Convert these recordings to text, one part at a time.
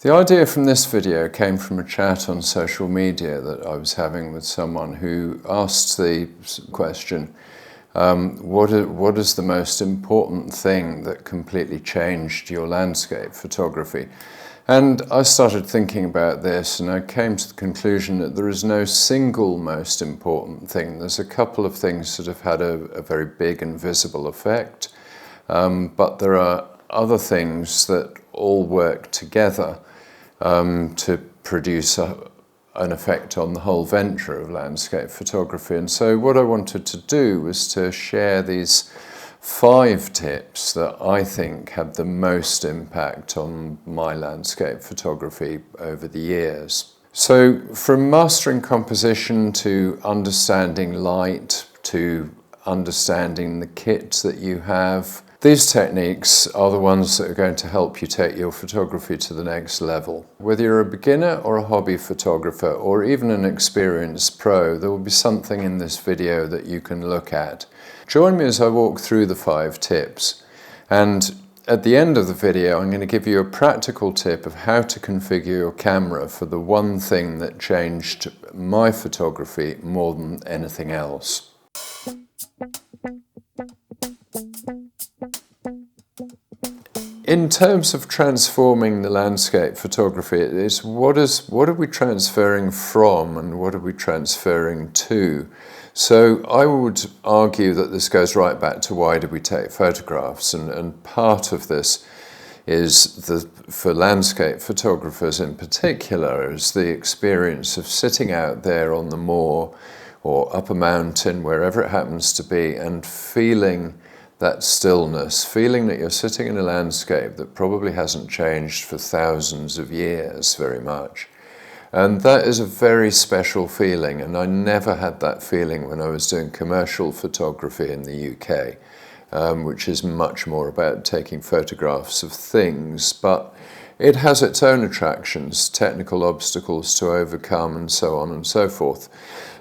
The idea from this video came from a chat on social media that I was having with someone who asked the question, what is the most important thing that completely changed your landscape photography? And I started thinking about this, and I came to the conclusion that there is no single most important thing. There's a couple of things that have had a very big and visible effect, but there are other things that all work together to produce an effect on the whole venture of landscape photography. And so what I wanted to do was to share these 5 tips that I think had the most impact on my landscape photography over the years. So from mastering composition to understanding light to understanding the kit that you have, these techniques are the ones that are going to help you take your photography to the next level. Whether you're a beginner or a hobby photographer or even an experienced pro, there will be something in this video that you can look at. Join me as I walk through the 5 tips, and at the end of the video I'm going to give you a practical tip of how to configure your camera for the one thing that changed my photography more than anything else. In terms of transforming the landscape photography, it is what are we transferring from and what are we transferring to? So I would argue that this goes right back to why do we take photographs, and part of this is for landscape photographers in particular is the experience of sitting out there on the moor or up a mountain, wherever it happens to be, and feeling that stillness, feeling that you're sitting in a landscape that probably hasn't changed for thousands of years very much. And that is a very special feeling, and I never had that feeling when I was doing commercial photography in the UK, which is much more about taking photographs of things, but it has its own attractions, technical obstacles to overcome, and so on and so forth.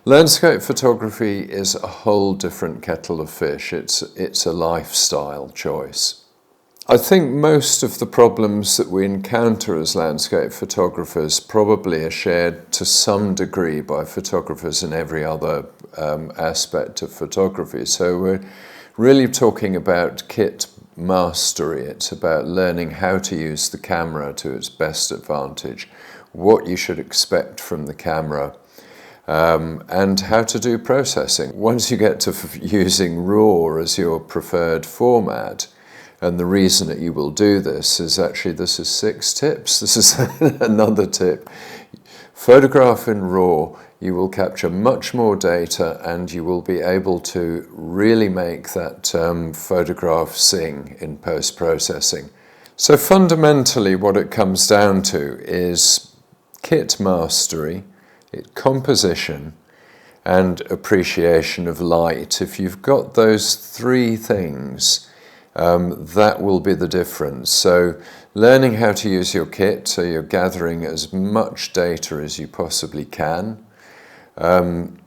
Landscape photography is a whole different kettle of fish. It's a lifestyle choice. I think most of the problems that we encounter as landscape photographers probably are shared to some degree by photographers in every other aspect of photography. So we're really talking about kit mastery. It's about learning how to use the camera to its best advantage, what you should expect from the camera, and how to do processing. Once you get to using RAW as your preferred format, and the reason that you will do this is actually, this is 6 tips. This is another tip. Photograph in RAW, you will capture much more data and you will be able to really make that photograph sing in post-processing. So fundamentally what it comes down to is kit mastery, composition and appreciation of light. If you've got those 3 things, that will be the difference. So learning how to use your kit, so you're gathering as much data as you possibly can, and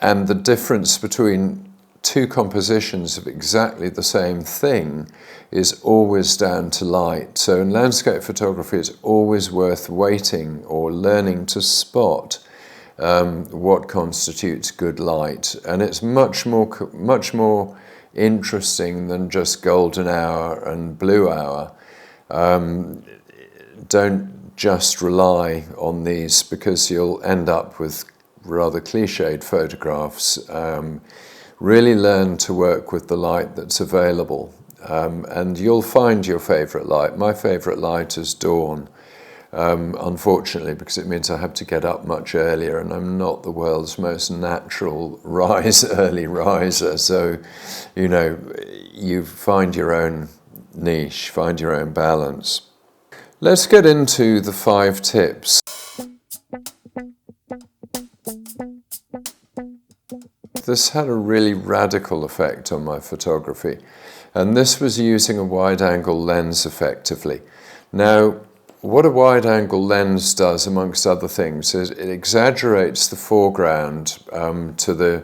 the difference between 2 compositions of exactly the same thing is always down to light. So in landscape photography it's always worth waiting or learning to spot what constitutes good light, and it's much more interesting than just golden hour and blue hour. Don't just rely on these because you'll end up with rather cliched photographs. Really learn to work with the light that's available, and you'll find your favorite light. My favorite light is dawn, unfortunately, because it means I have to get up much earlier and I'm not the world's most natural early riser. So, you know, you find your own niche, find your own balance. Let's get into the 5 tips. This had a really radical effect on my photography, and this was using a wide-angle lens effectively. Now, what a wide-angle lens does, amongst other things, is it exaggerates the foreground to the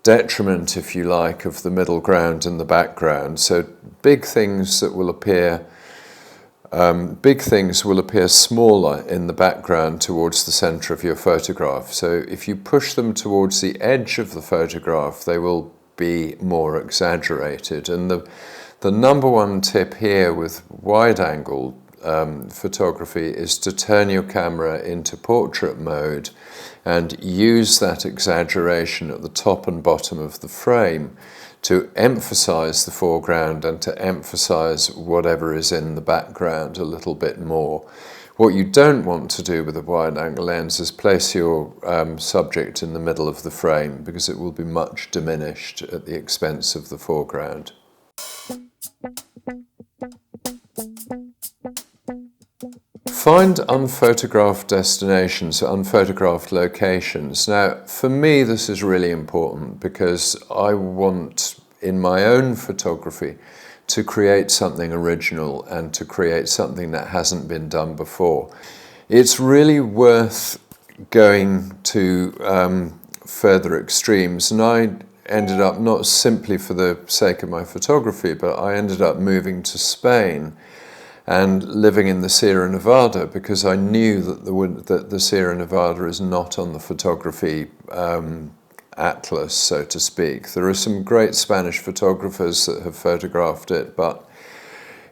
detriment, if you like, of the middle ground and the background. So big things that will appear big things will appear smaller in the background towards the center of your photograph. So if you push them towards the edge of the photograph, they will be more exaggerated. And the number one tip here with wide-angle photography is to turn your camera into portrait mode and use that exaggeration at the top and bottom of the frame to emphasize the foreground and to emphasize whatever is in the background a little bit more. What you don't want to do with a wide-angle lens is place your subject in the middle of the frame, because it will be much diminished at the expense of the foreground. Find unphotographed destinations, unphotographed locations. Now, for me, this is really important because I want, in my own photography, to create something original and to create something that hasn't been done before. It's really worth going to further extremes, and I ended up, not simply for the sake of my photography, but I ended up moving to Spain and living in the Sierra Nevada because I knew that the Sierra Nevada is not on the photography atlas, so to speak. There are some great Spanish photographers that have photographed it, but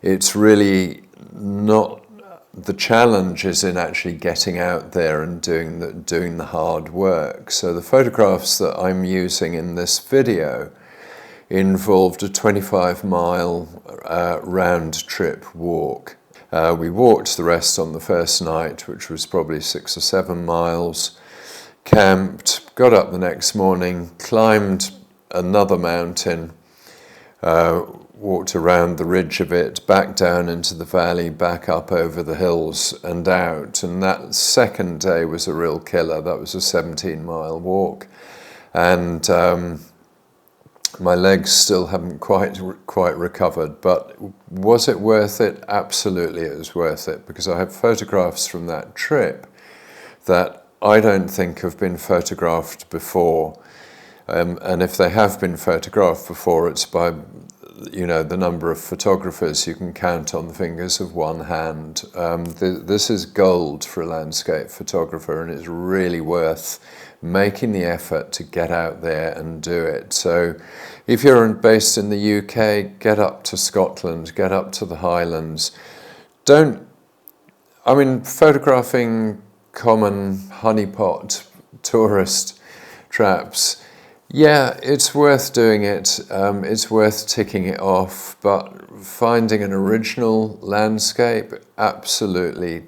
it's really not. The challenge is in actually getting out there and doing the hard work. So the photographs that I'm using in this video involved a 25-mile round-trip walk. We walked the rest on the first night, which was probably 6 or 7 miles, camped, got up the next morning, climbed another mountain, walked around the ridge of it, back down into the valley, back up over the hills and out. And that second day was a real killer. That was a 17-mile walk. And my legs still haven't quite recovered, but was it worth it? Absolutely it was worth it, because I have photographs from that trip that I don't think have been photographed before. And if they have been photographed before, it's by, the number of photographers you can count on the fingers of one hand. This is gold for a landscape photographer, and it's really worth making the effort to get out there and do it. So if you're based in the UK, get up to Scotland, get up to the Highlands. Photographing common honeypot tourist traps, yeah, it's worth doing it. It's worth ticking it off, but finding an original landscape absolutely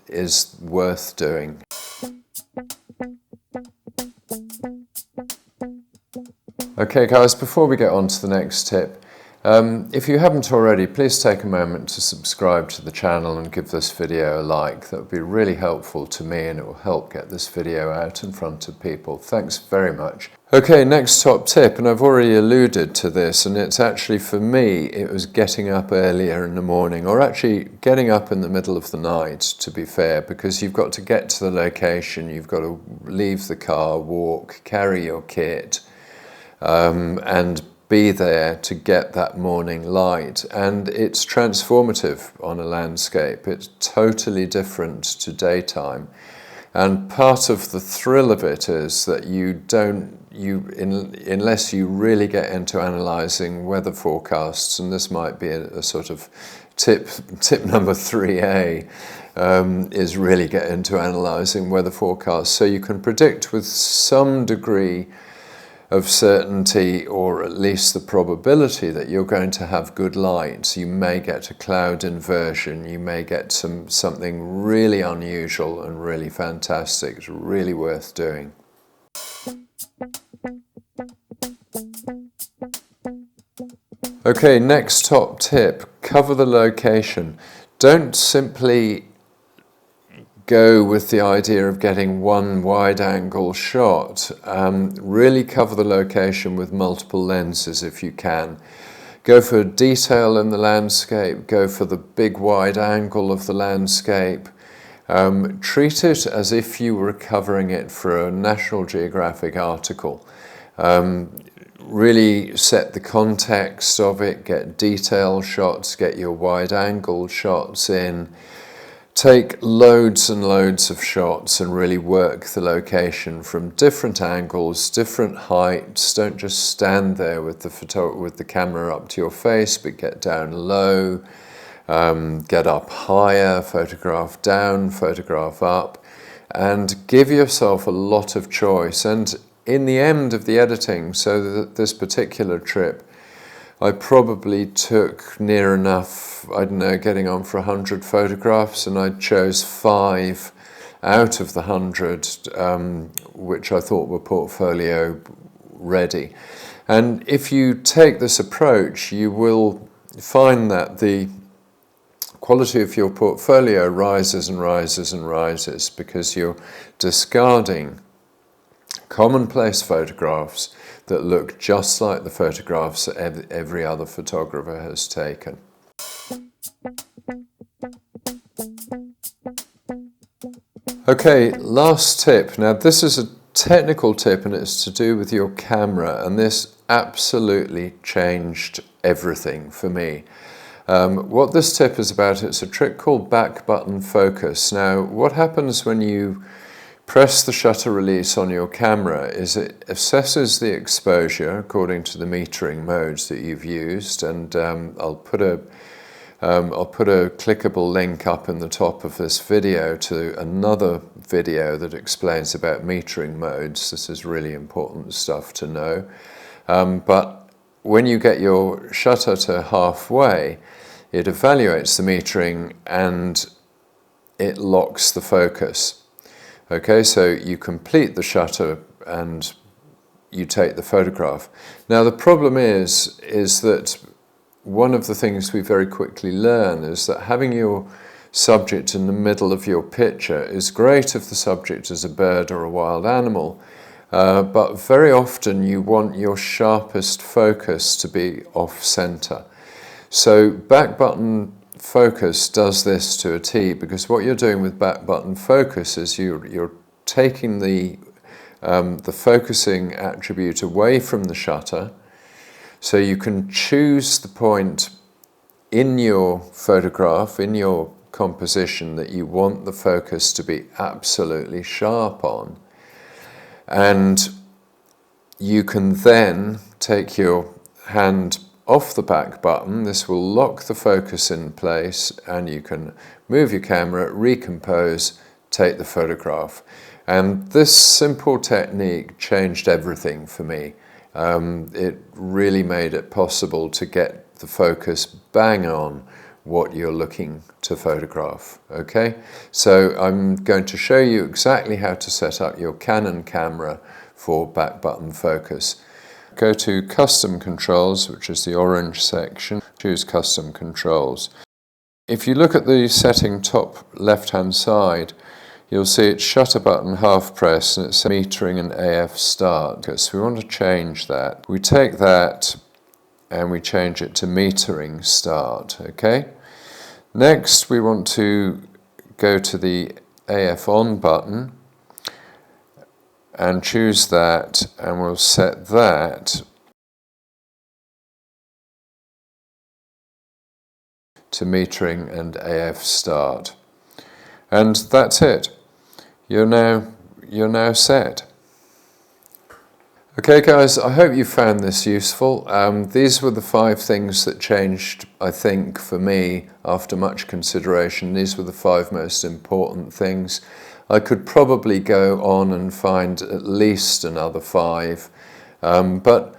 is worth doing. Okay guys, before we get on to the next tip, if you haven't already, please take a moment to subscribe to the channel and give this video a like. That would be really helpful to me, and it will help get this video out in front of people. Thanks very much. Okay, next top tip, and I've already alluded to this, and it's actually, for me, it was getting up earlier in the morning, or actually getting up in the middle of the night, to be fair, because you've got to get to the location, you've got to leave the car, walk, carry your kit, and be there to get that morning light. And it's transformative on a landscape. It's totally different to daytime. And part of the thrill of it is that unless you really get into analysing weather forecasts, and this might be a sort of tip number 3A, is really get into analysing weather forecasts. So you can predict with some degree of certainty, or at least the probability, that you're going to have good light. You may get a cloud inversion, you may get something really unusual and really fantastic. It's really worth doing. Okay, next top tip, cover the location. Don't simply go with the idea of getting one wide-angle shot. Really cover the location with multiple lenses if you can. Go for detail in the landscape, go for the big wide angle of the landscape. Treat it as if you were covering it for a National Geographic article. really set the context of it, get detail shots, get your wide angle shots in, take loads and loads of shots and really work the location from different angles, different heights. Don't just stand there with the camera up to your face, but get down low, get up higher, photograph down, photograph up, and give yourself a lot of choice. And in the end of the editing, so that this particular trip, I probably took near enough, I don't know, getting on for 100 photographs, and I chose 5 out of the 100 which I thought were portfolio ready. And if you take this approach, you will find that the quality of your portfolio rises and rises and rises, because you're discarding commonplace photographs that look just like the photographs that every other photographer has taken. Okay, last tip. Now this is a technical tip, and it's to do with your camera, and this absolutely changed everything for me. What this tip is about, it's a trick called back button focus. Now what happens when you press the shutter release on your camera is it assesses the exposure according to the metering modes that you've used, and I'll put a clickable link up in the top of this video to another video that explains about metering modes. This is really important stuff to know. But when you get your shutter to halfway, it evaluates the metering and it locks the focus. Okay, so you complete the shutter and you take the photograph. Now the problem is that one of the things we very quickly learn is that having your subject in the middle of your picture is great if the subject is a bird or a wild animal, but very often you want your sharpest focus to be off-center. So back button focus does this to a T, because what you're doing with back button focus is you're taking the focusing attribute away from the shutter, so you can choose the point in your photograph, in your composition, that you want the focus to be absolutely sharp on, and you can then take your hand off the back button. This will lock the focus in place, and you can move your camera, recompose, take the photograph. And this simple technique changed everything for me. It really made it possible to get the focus bang on what you're looking to photograph. Okay, so I'm going to show you exactly how to set up your Canon camera for back button focus. Go to Custom Controls, which is the orange section. Choose Custom Controls. If you look at the setting top left-hand side, you'll see it's shutter button half press, and it's metering and AF start. So we want to change that. We take that and we change it to metering start. Okay. Next, we want to go to the AF on button and choose that, and we'll set that to metering and AF start. And that's it. You're now set. Okay guys, I hope you found this useful. These were the 5 things that changed, I think, for me after much consideration. These were the 5 most important things. I could probably go on and find at least another 5. But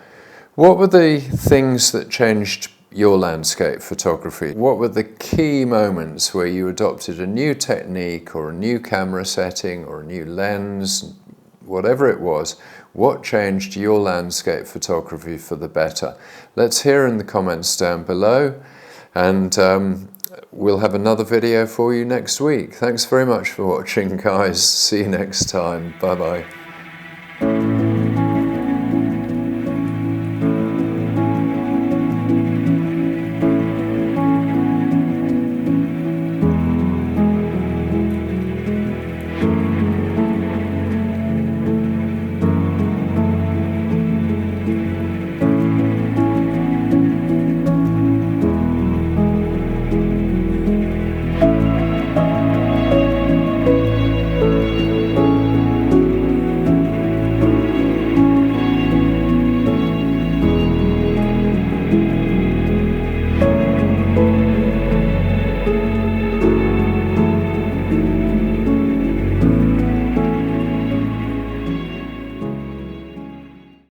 what were the things that changed your landscape photography? What were the key moments where you adopted a new technique or a new camera setting or a new lens, whatever it was? What changed your landscape photography for the better? Let's hear in the comments down below, and we'll have another video for you next week. Thanks very much for watching, guys. See you next time. Bye bye.